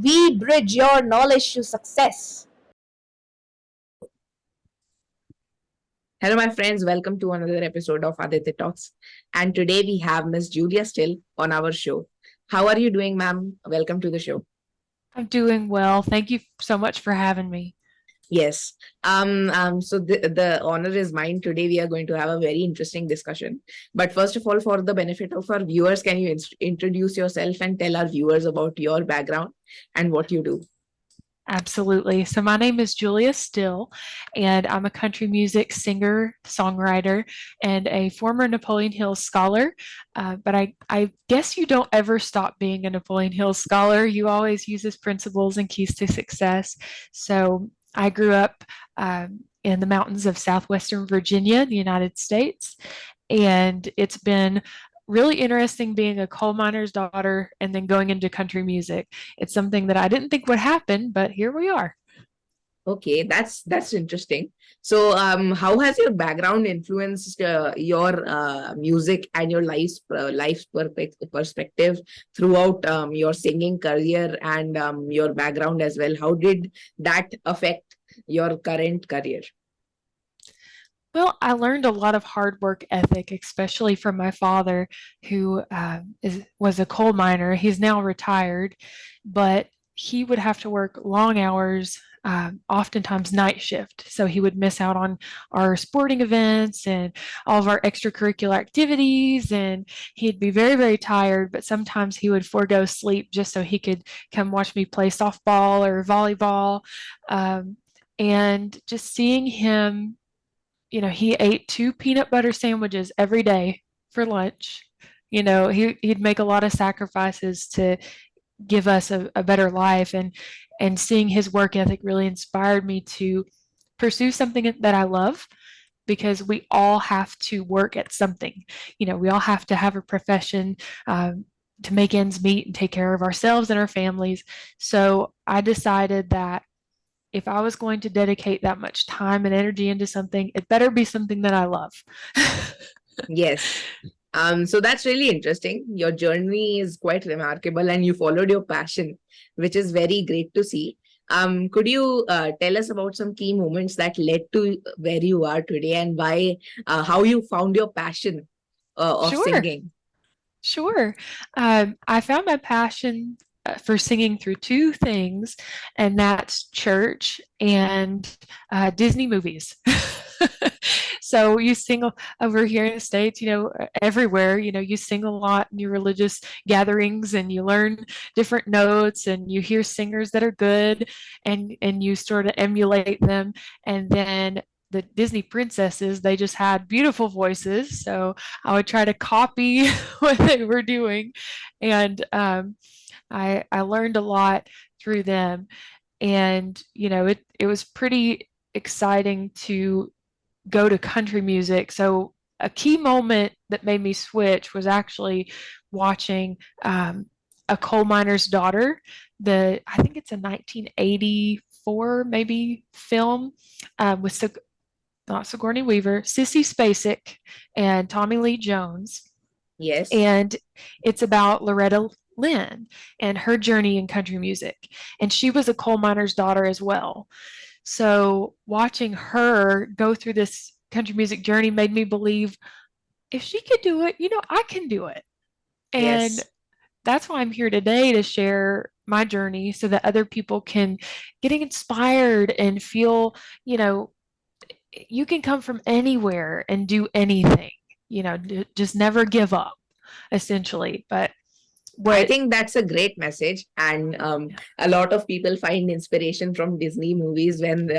We bridge your knowledge to success. Hello, my friends. Welcome to another episode of Aditya Talks. And today we have Miss Julia Still on our show. How are you doing, ma'am? Welcome to the show. I'm doing well. Thank you so much for having me. Yes. So the honor is mine. Today we are going to have a very interesting discussion. But first of all, for the benefit of our viewers, can you introduce yourself and tell our viewers about your background and what you do? Absolutely. So my name is Julia Still, and I'm a country music singer, songwriter, and a former Napoleon Hill scholar. But I guess you don't ever stop being a Napoleon Hill scholar. You always use his principles and keys to success. So I grew up in the mountains of Southwestern Virginia, the United States, and it's been really interesting being a coal miner's daughter and then going into country music. It's something that I didn't think would happen, but here we are. Okay, that's interesting. So, how has your background influenced your music and your life's perspective throughout your singing career and your background as well? How did that affect your current career? Well, I learned a lot of hard work ethic, especially from my father, who was a coal miner. He's now retired, but he would have to work long hours, oftentimes night shift. So he would miss out on our sporting events and all of our extracurricular activities. And he'd be very, very tired, but sometimes he would forego sleep just so he could come watch me play softball or volleyball. And just seeing him, he ate two peanut butter sandwiches every day for lunch. He'd make a lot of sacrifices to give us a better life, and seeing his work ethic really inspired me to pursue something that I love, because we all have to work at something. We all have to have a profession to make ends meet and take care of ourselves and our families. So I decided that if I was going to dedicate that much time and energy into something, it better be something that I love. Yes. So that's really interesting. Your journey is quite remarkable and you followed your passion, which is very great to see. Could you tell us about some key moments that led to where you are today and why, how you found your passion of Sure, singing? sure. I found my passion for singing through two things, and that's church and Disney movies. So you sing over here in the States, everywhere, you sing a lot in your religious gatherings, and you learn different notes, and you hear singers that are good, and you sort of emulate them. And then the Disney princesses, they just had beautiful voices. So I would try to copy what they were doing. And I learned a lot through them. And, it was pretty exciting to go to country music. So a key moment that made me switch was actually watching A Coal Miner's Daughter. I think it's a 1984 maybe film with not Sigourney Weaver, Sissy Spacek, and Tommy Lee Jones. Yes. And it's about Loretta Lynn and her journey in country music. And she was a coal miner's daughter as well. So watching her go through this country music journey made me believe, if she could do it, I can do it. And Yes. that's why I'm here today, to share my journey so that other people can get inspired and feel, you can come from anywhere and do anything, just never give up, essentially. But I what, think that's a great message, and a lot of people find inspiration from Disney movies when,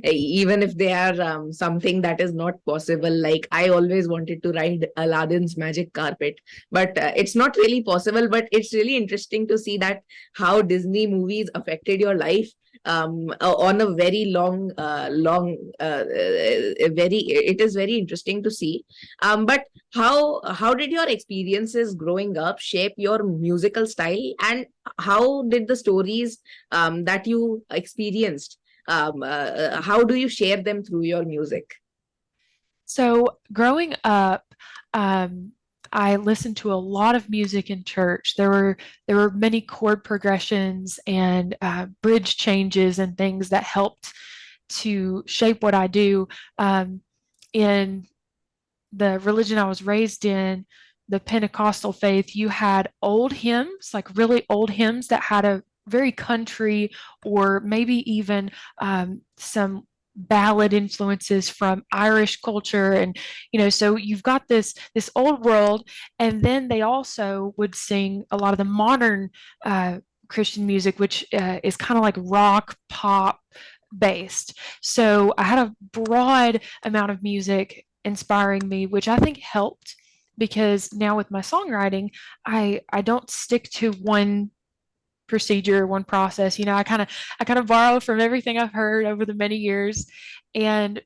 even if they are something that is not possible. Like I always wanted to ride Aladdin's magic carpet, but it's not really possible. But it's really interesting to see that how Disney movies affected your life on a very very. It is very interesting to see. But how did your experiences growing up shape your musical style, and how did the stories that you experienced, how do you share them through your music? so growing up, um, I listened to a lot of music in church. There were many chord progressions and bridge changes and things that helped to shape what I do. In the religion I was raised in, the Pentecostal faith, you had old hymns, like really old hymns that had a very country or maybe even some ballad influences from Irish culture. And so you've got this old world, and then they also would sing a lot of the modern Christian music, which is kind of like rock pop based. So I had a broad amount of music inspiring me, which I think helped, because now with my songwriting, I don't stick to one procedure, one process. I kind of borrow from everything I've heard over the many years. And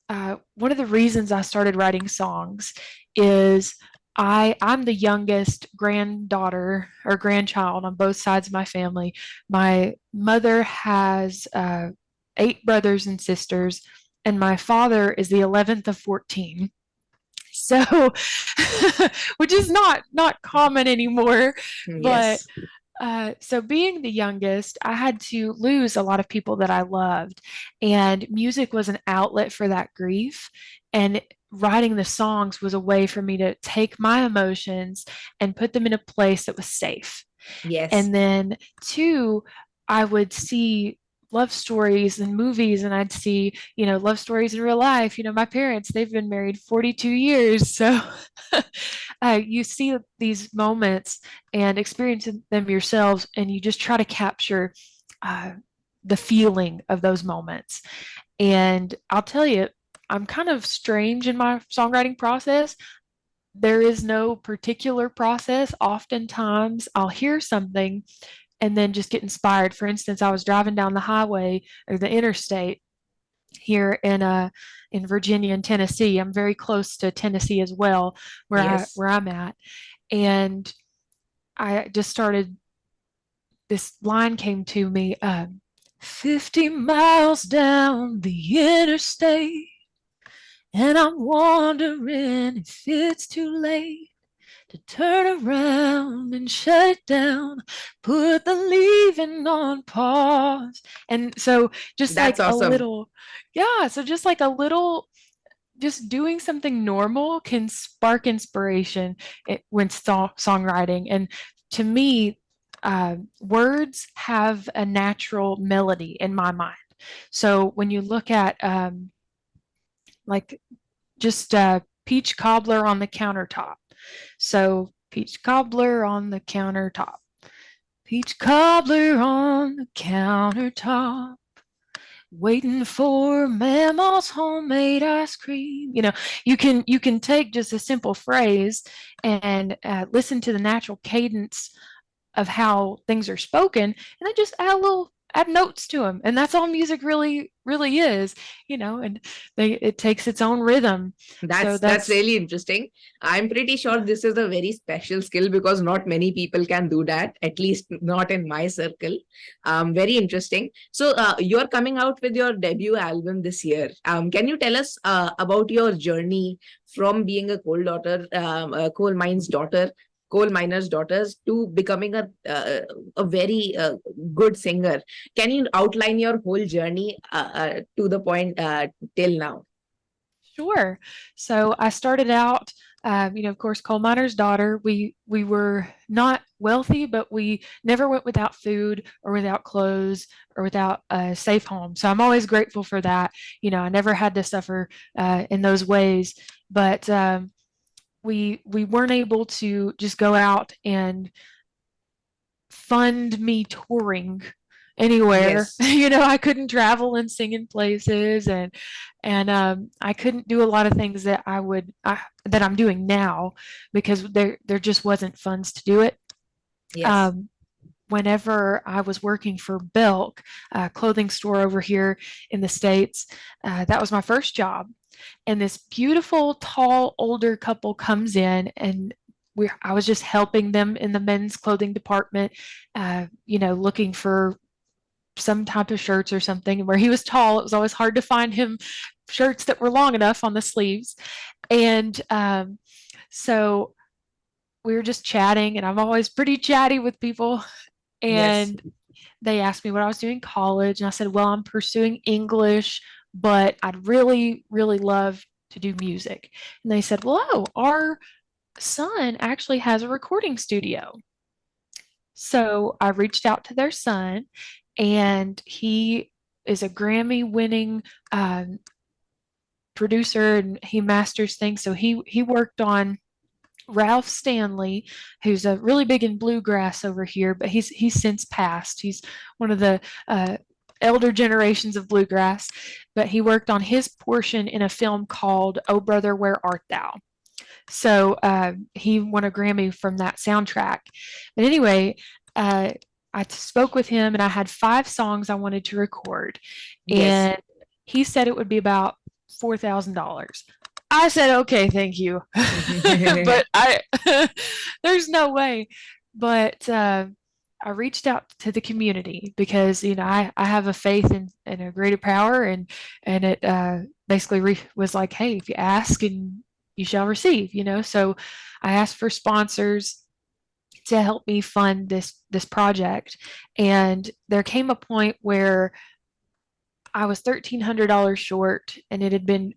one of the reasons I started writing songs is I'm the youngest granddaughter or grandchild on both sides of my family. My mother has 8 brothers and sisters, and my father is the 11th of 14. So, which is not common anymore, but Yes. so being the youngest, I had to lose a lot of people that I loved, and music was an outlet for that grief. And writing the songs was a way for me to take my emotions and put them in a place that was safe. Yes. And then two, I would see love stories in movies, and I'd see, love stories in real life. My parents, they've been married 42 years. So you see these moments and experience them yourselves, and you just try to capture uh, the feeling of those moments. And I'll tell you, I'm kind of strange in my songwriting process. There is no particular process. Oftentimes, I'll hear something and then just get inspired. For instance, I was driving down the highway or the interstate here in Virginia and Tennessee. I'm very close to Tennessee as well, Yes. where I'm at. And I just started, this line came to me, 50 miles down the interstate, and I'm wondering if it's too late to turn around and shut it down, put the leaving on pause. And so just That's like a awesome. little, yeah, so just like a little, just doing something normal can spark inspiration when songwriting. And to me, words have a natural melody in my mind. So when you look at like just peach cobbler on the countertop. So peach cobbler on the countertop. Peach cobbler on the countertop, waiting for Mama's homemade ice cream. You can take just a simple phrase and listen to the natural cadence of how things are spoken, and then just add notes to them, and that's all music really is. And it takes its own rhythm. So That's that's really interesting. I'm pretty sure this is a very special skill because not many people can do that, at least not in my circle. Very interesting. So you're coming out with your debut album this year. Can you tell us about your journey from being a coal miner's daughters to becoming a very good singer? Can you outline your whole journey to the point till now? sure. So I started out, of course, coal miner's daughter. We were not wealthy, but we never went without food or without clothes or without a safe home. So I'm always grateful for that. I never had to suffer in those ways. But we weren't able to just go out and fund me touring anywhere. Yes. I couldn't travel and sing in places, and I couldn't do a lot of things that that I'm doing now, because there just wasn't funds to do it. Yes. Um, Whenever I was working for Belle, a clothing store over here in the States, that was my first job. And this beautiful, tall, older couple comes in, and I was just helping them in the men's clothing department, looking for some type of shirts or something. And where he was tall, it was always hard to find him shirts that were long enough on the sleeves. And so we were just chatting, and I'm always pretty chatty with people. Yes. And they asked me what I was doing in college, and I said, well, I'm pursuing English, but I'd really, really love to do music. And they said, well, oh, our son actually has a recording studio. So I reached out to their son, and he is a Grammy winning producer, and he masters things. So he worked on Ralph Stanley, who's really big in bluegrass over here, but he's since passed. He's one of the elder generations of bluegrass, but he worked on his portion in a film called "Oh Brother, Where Art Thou?" So he won a Grammy from that soundtrack. But anyway, I spoke with him, and I had 5 songs I wanted to record, Yes. and he said it would be about $4,000. I said, okay, thank you. But there's no way. But I reached out to the community because, I have a faith in a greater power, and it basically was like, hey, if you ask and you shall receive, So I asked for sponsors to help me fund this project. And there came a point where I was $1,300 short, and it had been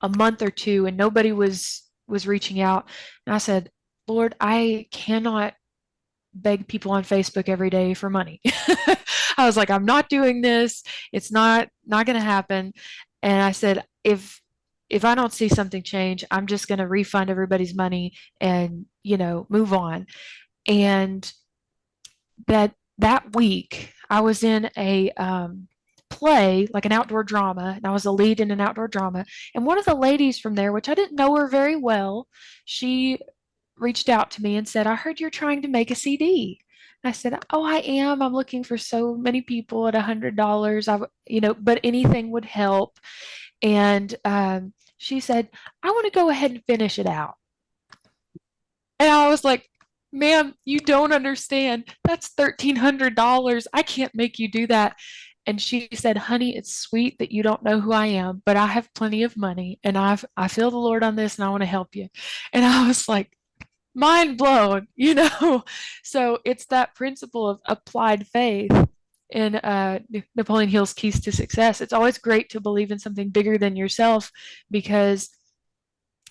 a month or two, and nobody was reaching out. And I said, Lord, I cannot beg people on Facebook every day for money. I was like, I'm not doing this. It's not going to happen. And I said, if I don't see something change, I'm just going to refund everybody's money and, move on. And that week I was in a play, like an outdoor drama, and I was a lead in an outdoor drama. And one of the ladies from there, which I didn't know her very well, she reached out to me and said, I heard you're trying to make a CD. I said, oh, I am. I'm looking for so many people at $100. But anything would help. And she said, I want to go ahead and finish it out. And I was like, ma'am, you don't understand. That's $1,300. I can't make you do that. And she said, honey, it's sweet that you don't know who I am, but I have plenty of money, and I feel the Lord on this, and I want to help you. And I was like, mind blown, So it's that principle of applied faith in Napoleon Hill's Keys to Success. It's always great to believe in something bigger than yourself, because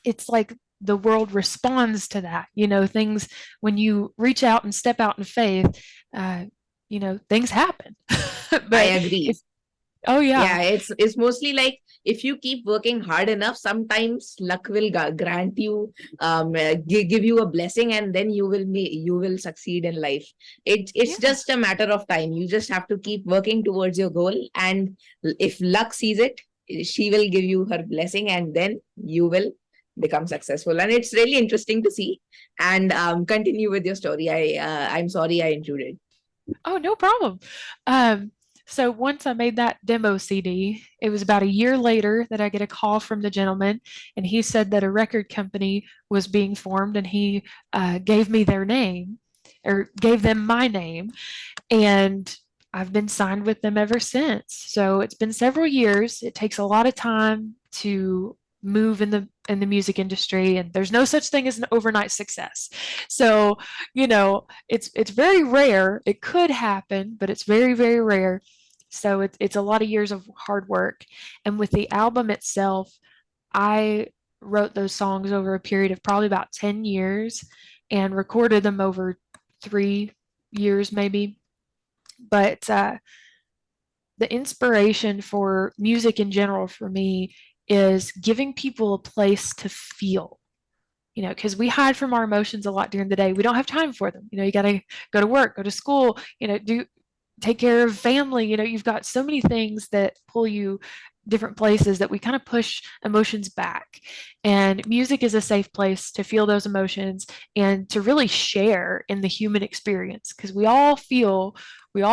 it's like the world responds to that. Things, when you reach out and step out in faith, things happen. I agree. Oh Yeah, yeah. it's mostly like if you keep working hard enough, sometimes luck will grant you, give you a blessing, and then you will succeed in life. It's Yeah. just a matter of time. You just have to keep working towards your goal, and if luck sees it, she will give you her blessing, and then you will become successful. And it's really interesting to see. And continue with your story. I'm sorry I intruded. Oh, no problem. So once I made that demo CD, it was about a year later that I get a call from the gentleman, and he said that a record company was being formed, and he gave me their name, or gave them my name, and I've been signed with them ever since. So it's been several years. It takes a lot of time to move in the music industry, and there's no such thing as an overnight success. So, it's very rare. It could happen, but it's very, very rare. So it's a lot of years of hard work. And with the album itself, I wrote those songs over a period of probably about 10 years and recorded them over 3 years maybe. But the inspiration for music in general for me is giving people a place to feel, because we hide from our emotions a lot during the day. We don't have time for them. You got to go to work, go to school, take care of family. You've got so many things that pull you different places that we kind of push emotions back. And music is a safe place to feel those emotions and to really share in the human experience, because we all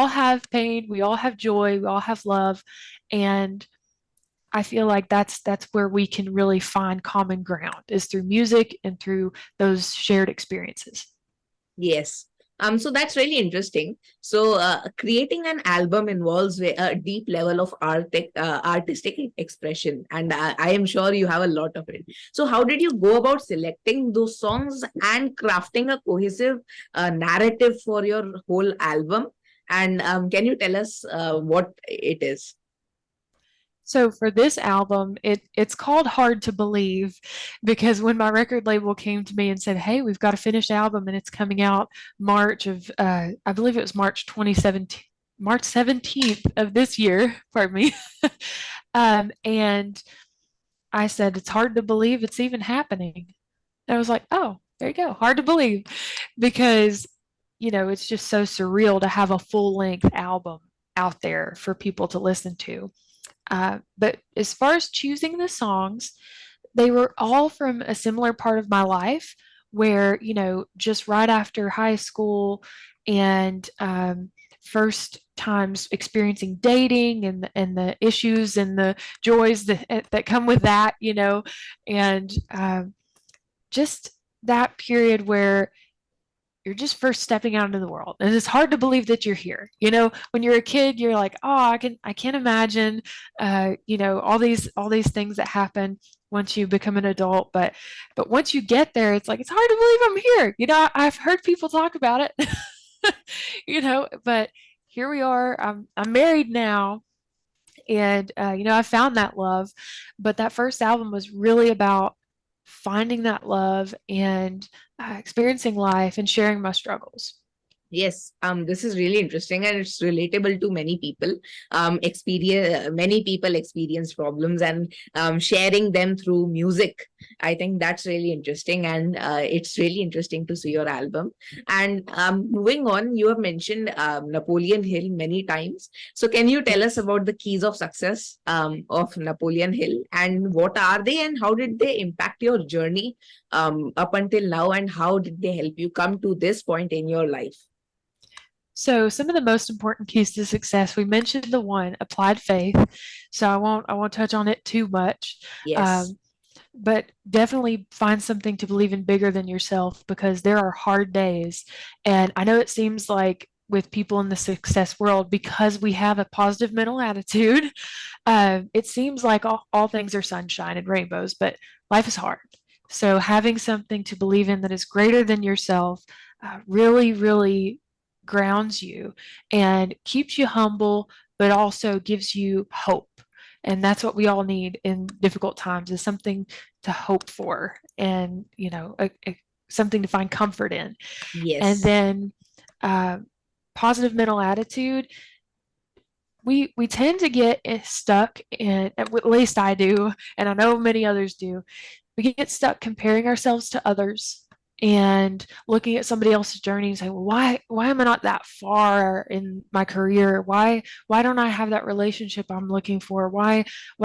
have pain, we all have joy, we all have love. And I feel like that's where we can really find common ground, is through music and through those shared experiences. Yes. So that's really interesting. So creating an album involves a deep level of artistic expression, and I am sure you have a lot of it. So how did you go about selecting those songs and crafting a cohesive narrative for your whole album? And can you tell us what it is? So for this album, it's called Hard to Believe because when my record label came to me and said, "Hey, we've got a finished album and it's coming out March of I believe it was March 2017, March 17th of this year, pardon me." And I said, "It's hard to believe it's even happening." And I was like, "Oh, there you go. Hard to believe," because it's just so surreal to have a full-length album out there for people to listen to. But as far as choosing the songs, they were all from a similar part of my life where, just right after high school and first times experiencing dating and the issues and the joys that come with that, and just that period where you're just first stepping out into the world and it's hard to believe that you're here. When you're a kid, you're like, oh, I can't imagine all these things that happen once you become an adult, but once you get there, it's like it's hard to believe I'm here. I've heard people talk about it. But here we are. I'm married now, and I found that love. But that first album was really about finding that love and experiencing life and sharing my struggles. Yes, this is really interesting and it's relatable to many people. Many people experience problems and sharing them through music. I think that's really interesting, and it's really interesting to see your album. And moving on, you have mentioned Napoleon Hill many times. So, can you tell us about the keys of success of Napoleon Hill, and what are they, and how did they impact your journey up until now, and how did they help you come to this point in your life? So some of the most important keys to success, we mentioned the one, applied faith. So I won't touch on it too much. Yes. But definitely find something to believe in bigger than yourself because there are hard days. And I know it seems like with people in the success world, because we have a positive mental attitude, it seems like all things are sunshine and rainbows, but life is hard. So having something to believe in that is greater than yourself really, really grounds you and keeps you humble, but also gives you hope. And that's what we all need in difficult times, is something to hope for and, something to find comfort in. And Yes. then positive mental attitude. We tend to get stuck in, at least I do, and I know many others do. We get stuck comparing ourselves to others and looking at somebody else's journey and saying, well, why am I not that far in my career? Why don't I have that relationship I'm looking for? Why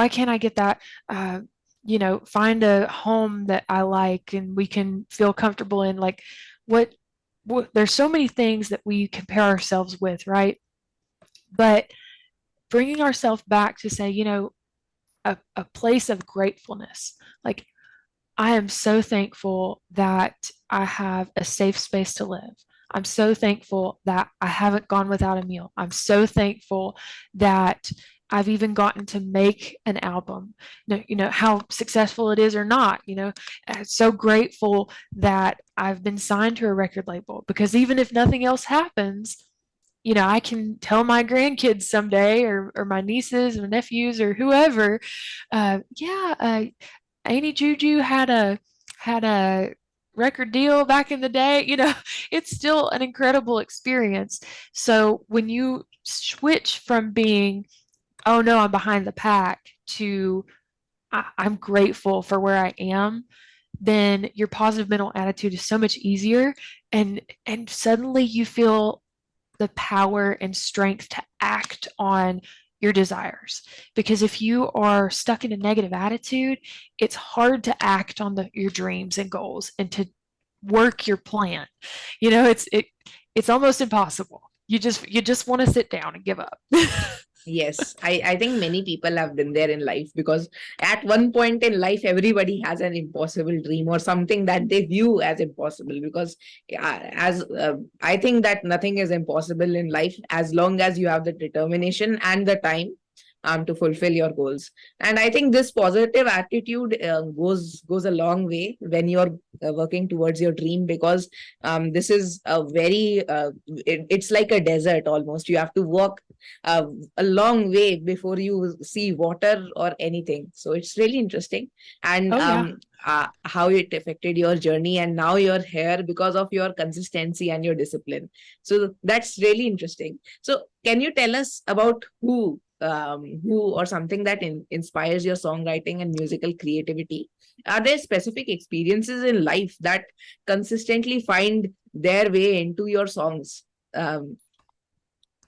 can't I get that find a home that I like and we can feel comfortable in? Like what there's so many things that we compare ourselves with, right? But bringing ourselves back to say, a place of gratefulness. Like, I am so thankful that I have a safe space to live. I'm so thankful that I haven't gone without a meal. I'm so thankful that I've even gotten to make an album. How successful it is or not, I'm so grateful that I've been signed to a record label, because even if nothing else happens, I can tell my grandkids someday, or my nieces or nephews or whoever, Auntie Juju had a record deal back in the day. It's still an incredible experience. So when you switch from being, oh no, I'm behind the pack, to I'm grateful for where I am, then your positive mental attitude is so much easier, and suddenly you feel the power and strength to act on your desires. Because if you are stuck in a negative attitude, it's hard to act on your dreams and goals and to work your plan. It's almost impossible. You just want to sit down and give up. Yes, I think many people have been there in life, because at one point in life, everybody has an impossible dream or something that they view as impossible. Because as I think that nothing is impossible in life as long as you have the determination and the time to fulfill your goals. And I think this positive attitude goes a long way when you're working towards your dream, because this is a very it's like a desert almost. You have to walk uh, a long way before you see water or anything. So it's really interesting. And Oh, yeah. how it affected your journey, and now you're here because of your consistency and your discipline. So that's really interesting. So can you tell us about who or something that inspires your songwriting and musical creativity? Are there specific experiences in life that consistently find their way into your songs? um,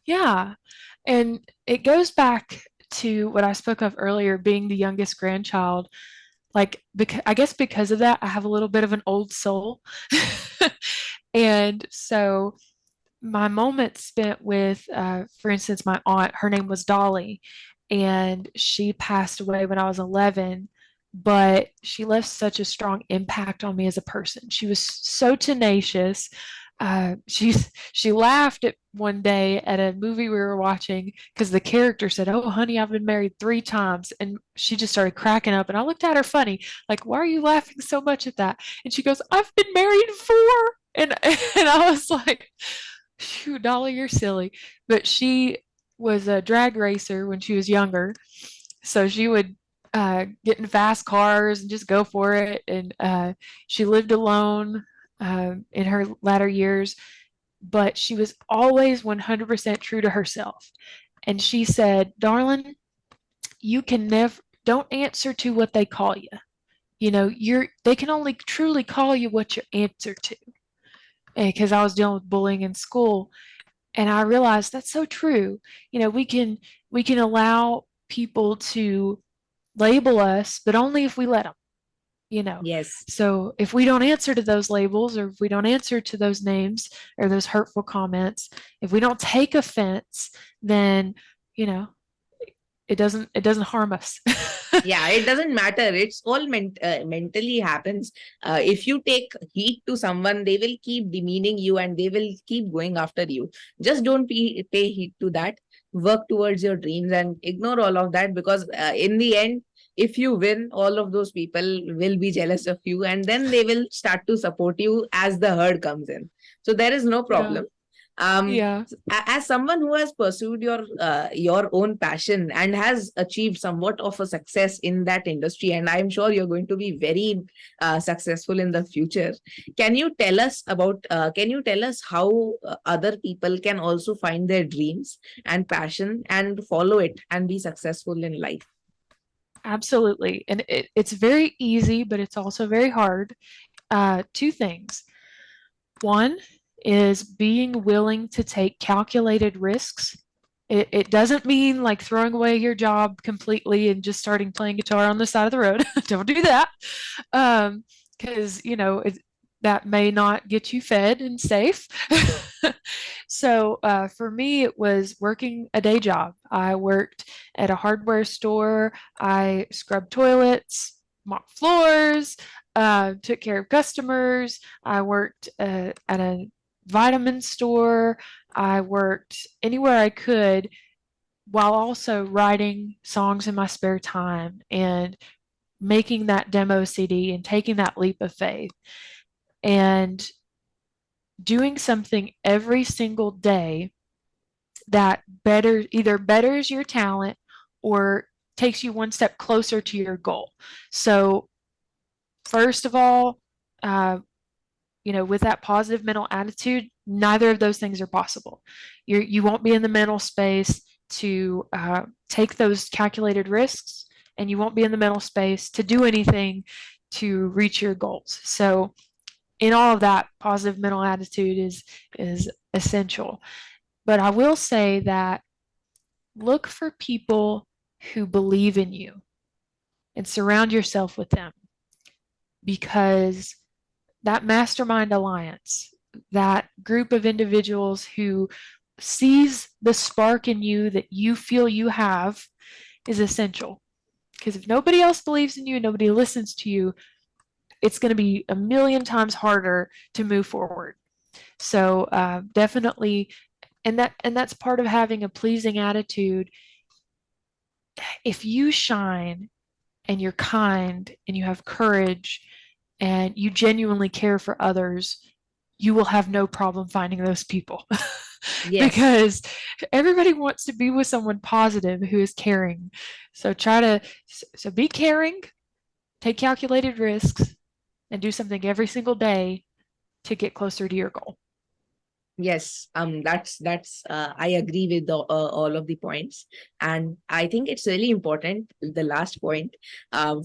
Yeah. And it goes back to what I spoke of earlier, being the youngest grandchild. Like, I guess because of that, I have a little bit of an old soul. And so my moments spent with, for instance, my aunt, her name was Dolly, and she passed away when I was 11, but she left such a strong impact on me as a person. She was so tenacious. She laughed at one day at a movie we were watching because the character said, "Oh, honey, I've been married 3 times," and she just started cracking up. And I looked at her funny, like, "Why are you laughing so much at that?" And she goes, "I've been married 4." And I was like, "Shoot, Dolly, you're silly." But she was a drag racer when she was younger, so she would get in fast cars and just go for it. And she lived alone in her latter years, but she was always 100% true to herself. And she said, "Darling, you can never, don't answer to what they call you. You know, they can only truly call you what you answer to." Because I was dealing with bullying in school, and I realized that's so true. You know, we can allow people to label us, but only if we let them, you know. yes. So if we don't answer to those labels, or if we don't answer to those names or those hurtful comments, if we don't take offense, then, you know, it doesn't harm us. Yeah, it doesn't matter. It's all mentally happens. If you take heed to someone, they will keep demeaning you and they will keep going after you. Just don't pay heed to that. Work towards your dreams and ignore all of that, because in the end, if you win, all of those people will be jealous of you, and then they will start to support you as the herd comes in. So there is no Yeah. problem. um Yeah. as someone who has pursued your own passion and has achieved somewhat of a success in that industry, and I'm sure you're going to be very successful in the future, can you tell us how other people can also find their dreams and passion and follow it and be successful in life? Absolutely. And it's very easy, but it's also very hard. Two things. One is being willing to take calculated risks. It doesn't mean like throwing away your job completely and just starting playing guitar on the side of the road. Don't do that. Because, you know, that may not get you fed and safe. So for me, it was working a day job. I worked at a hardware store. I scrubbed toilets, mopped floors, took care of customers. I worked at a vitamin store. I worked anywhere I could while also writing songs in my spare time and making that demo CD and taking that leap of faith and doing something every single day that either betters your talent or takes you one step closer to your goal. So first of all, you know, with that positive mental attitude, neither of those things are possible. You won't be in the mental space to take those calculated risks, and you won't be in the mental space to do anything to reach your goals. So in all of that, positive mental attitude is essential. But I will say that look for people who believe in you and surround yourself with them, because that mastermind alliance, that group of individuals who sees the spark in you that you feel you have is essential. Because if nobody else believes in you and nobody listens to you, it's going to be a million times harder to move forward. So definitely, and that's part of having a pleasing attitude. If you shine and you're kind and you have courage and you genuinely care for others, you will have no problem finding those people. Yes. Because everybody wants to be with someone positive who is caring. So so be caring, take calculated risks, and do something every single day to get closer to your goal. Yes, that's I agree with all of the points, and I think it's really important. The last point,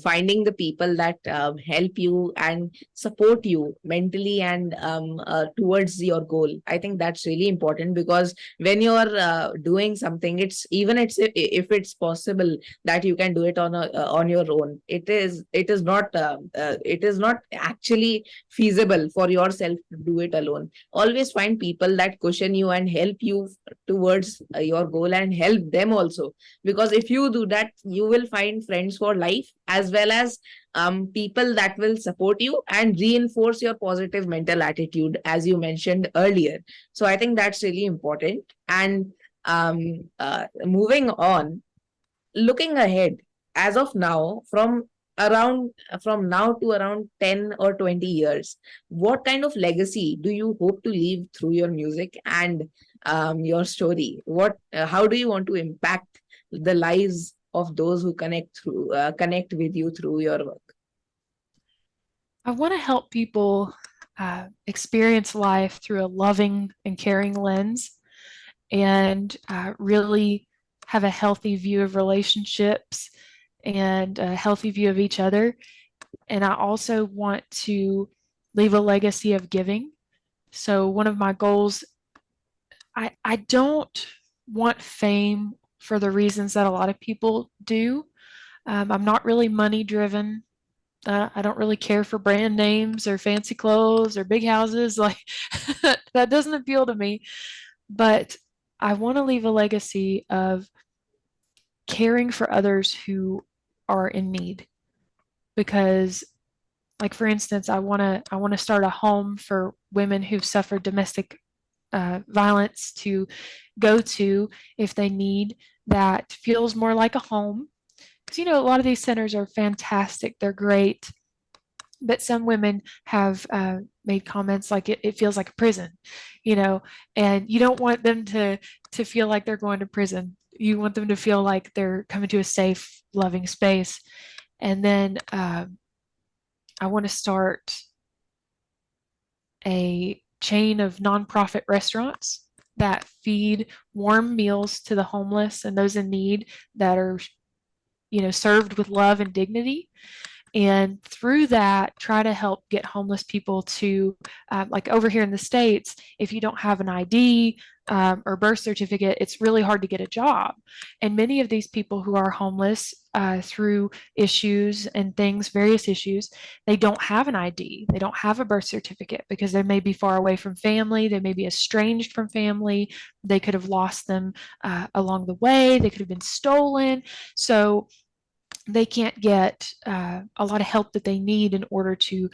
finding the people that help you and support you mentally and towards your goal. I think that's really important, because when you're doing something, if it's possible that you can do it on your own. It is not actually feasible for yourself to do it alone. Always find people that cushion you and help you towards your goal, and help them also, because if you do that, you will find friends for life, as well as people that will support you and reinforce your positive mental attitude, as you mentioned earlier. So I think that's really important. And moving on, looking ahead, as of now, around from now to around 10 or 20 years, what kind of legacy do you hope to leave through your music and your story? How do you want to impact the lives of those who connect with you through your work? I want to help people experience life through a loving and caring lens, and really have a healthy view of relationships and a healthy view of each other. And I also want to leave a legacy of giving. So one of my goals, I don't want fame for the reasons that a lot of people do. I'm not really money driven. I don't really care for brand names or fancy clothes or big houses. Like that doesn't appeal to me. But I want to leave a legacy of caring for others who are in need. Because, like for instance, I want to start a home for women who've suffered domestic violence to go to if they need, that feels more like a home. Because a lot of these centers are fantastic, they're great, but some women have made comments like it feels like a prison, and you don't want them to feel like they're going to prison. You want them to feel like they're coming to a safe, loving space. And then I want to start a chain of nonprofit restaurants that feed warm meals to the homeless and those in need, that are served with love and dignity. And through that, try to help get homeless people to, like over here in the States, if you don't have an ID or birth certificate, it's really hard to get a job. And many of these people who are homeless through issues and things, various issues, they don't have an ID. They don't have a birth certificate because they may be far away from family. They may be estranged from family. They could have lost them along the way. They could have been stolen. So they can't get a lot of help that they need in order to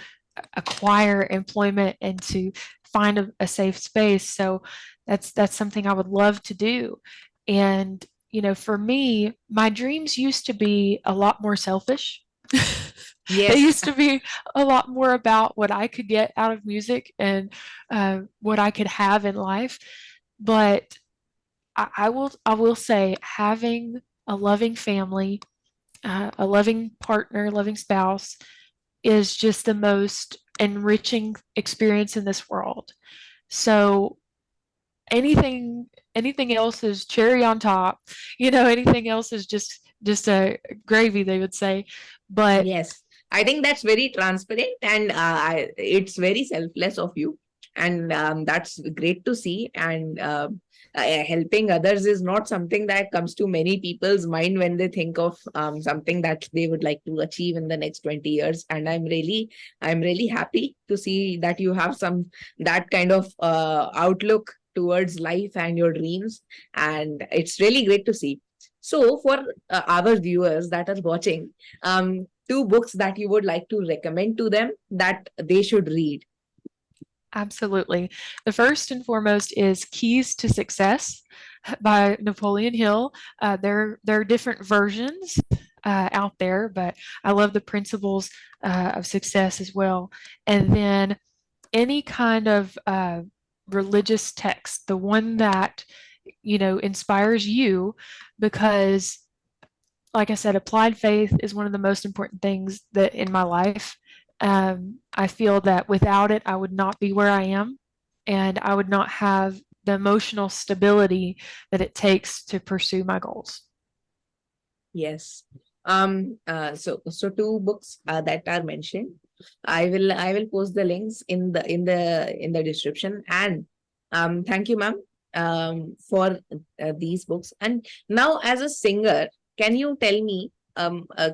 acquire employment and to find a safe space. So that's something I would love to do. And for me, my dreams used to be a lot more selfish. They Yes. used to be a lot more about what I could get out of music and what I could have in life. But I will say, having a loving family, a loving partner, loving spouse, is just the most enriching experience in this world. So anything else is cherry on top. Anything else is just a gravy, they would say. But Yes, I think that's very transparent, and it's very selfless of you, and that's great to see. And helping others is not something that comes to many people's mind when they think of something that they would like to achieve in the next 20 years. And I'm really happy to see that you have that kind of outlook towards life and your dreams. And it's really great to see. So for our viewers that are watching, two books that you would like to recommend to them that they should read. Absolutely. The first and foremost is Keys to Success by Napoleon Hill. There are different versions out there, but I love the principles of success as well. And then any kind of religious text, the one that, inspires you, because like I said, applied faith is one of the most important things that in my life. I feel that without it, I would not be where I am, and I would not have the emotional stability that it takes to pursue my goals. Yes. So two books that are mentioned. I will post the links in the description. And thank you, ma'am, for these books. And now, as a singer, can you tell me,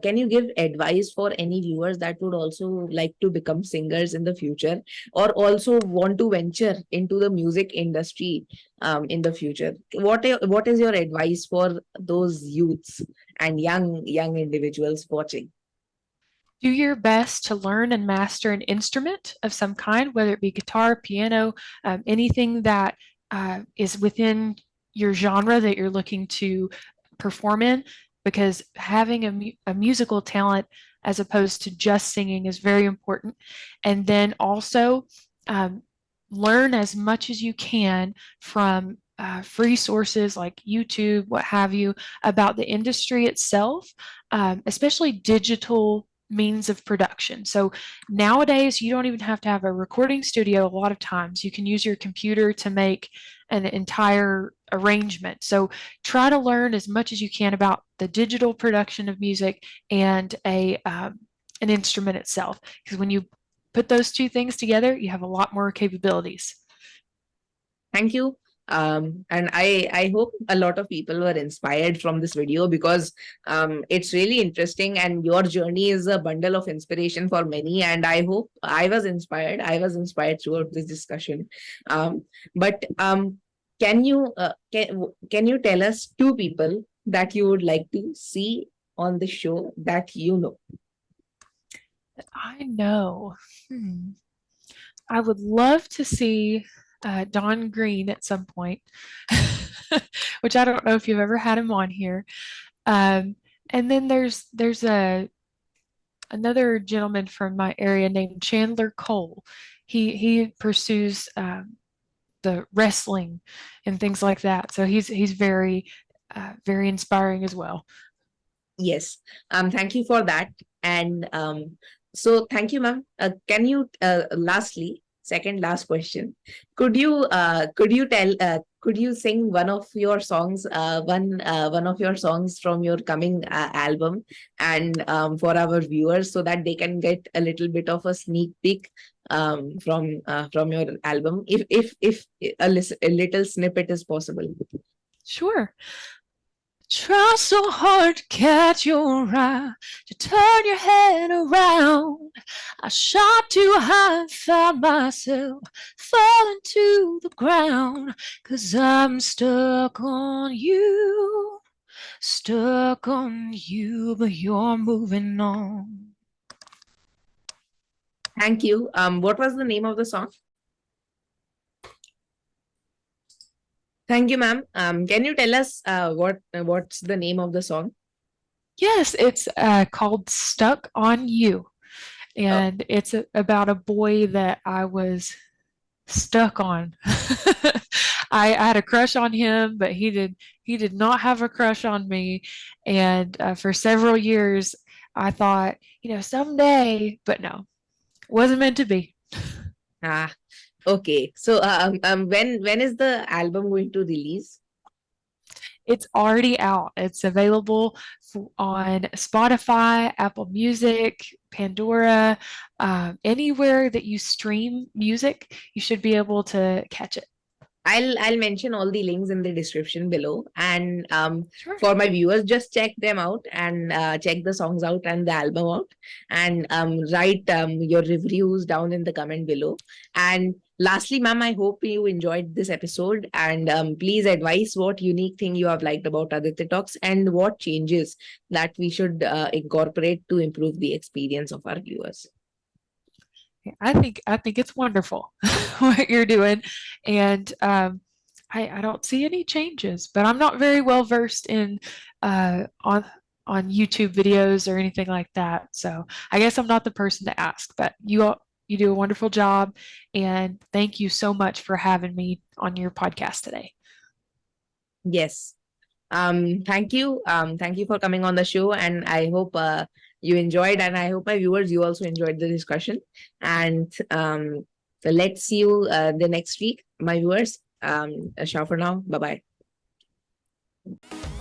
can you give advice for any viewers that would also like to become singers in the future, or also want to venture into the music industry in the future? What is your advice for those youths and young individuals watching? Do your best to learn and master an instrument of some kind, whether it be guitar, piano, anything that is within your genre that you're looking to perform in, because having a musical talent as opposed to just singing is very important. And then also learn as much as you can from free sources like YouTube, what have you, about the industry itself, especially digital means of production. So nowadays, you don't even have to have a recording studio. A lot of times you can use your computer to make an entire arrangement. So try to learn as much as you can about the digital production of music and an instrument itself, because when you put those two things together, you have a lot more capabilities. Thank you. And I hope a lot of people were inspired from this video, because it's really interesting, and your journey is a bundle of inspiration for many. And I hope I was inspired. I was inspired throughout this discussion. But can you tell us two people that you would like to see on the show that you know? I know. I would love to see Don Green at some point, which I don't know if you've ever had him on here. And then there's another gentleman from my area named Chandler Cole. He pursues the wrestling and things like that. So he's very very inspiring as well. Yes. Thank you for that. And so thank you, ma'am. Can you lastly, second last question, could you sing one of your songs, one of your songs from your coming album, and for our viewers, so that they can get a little bit of a sneak peek from your album, if a little snippet is possible? Sure. Try so hard to catch your eye, to turn your head around. I shot too high and found myself falling to the ground, 'cause I'm stuck on you, but you're moving on. Thank you. What was the name of the song? Thank you, ma'am. Can you tell us what's the name of the song? Yes, it's called Stuck on You. And it's about a boy that I was stuck on. I had a crush on him, but he did not have a crush on me. And for several years, I thought, someday, but no, wasn't meant to be. Ah, okay. So when is the album going to release? It's already out. It's available on Spotify, Apple Music, Pandora, anywhere that you stream music, you should be able to catch it. I'll mention all the links in the description below. And Sure. for my viewers, just check them out and check the songs out and the album out, and write your reviews down in the comment below. And lastly, ma'am, I hope you enjoyed this episode, and please advise what unique thing you have liked about Aditya Talks and what changes that we should incorporate to improve the experience of our viewers. I think it's wonderful what you're doing, and I don't see any changes, but I'm not very well versed in on YouTube videos or anything like that. So I guess I'm not the person to ask, but you do a wonderful job, and thank you so much for having me on your podcast today. Yes. Thank you. Thank you for coming on the show, and I hope you enjoyed, and I hope my viewers, you also enjoyed the discussion. And so let's see you the next week, my viewers. Ciao for now. Bye bye.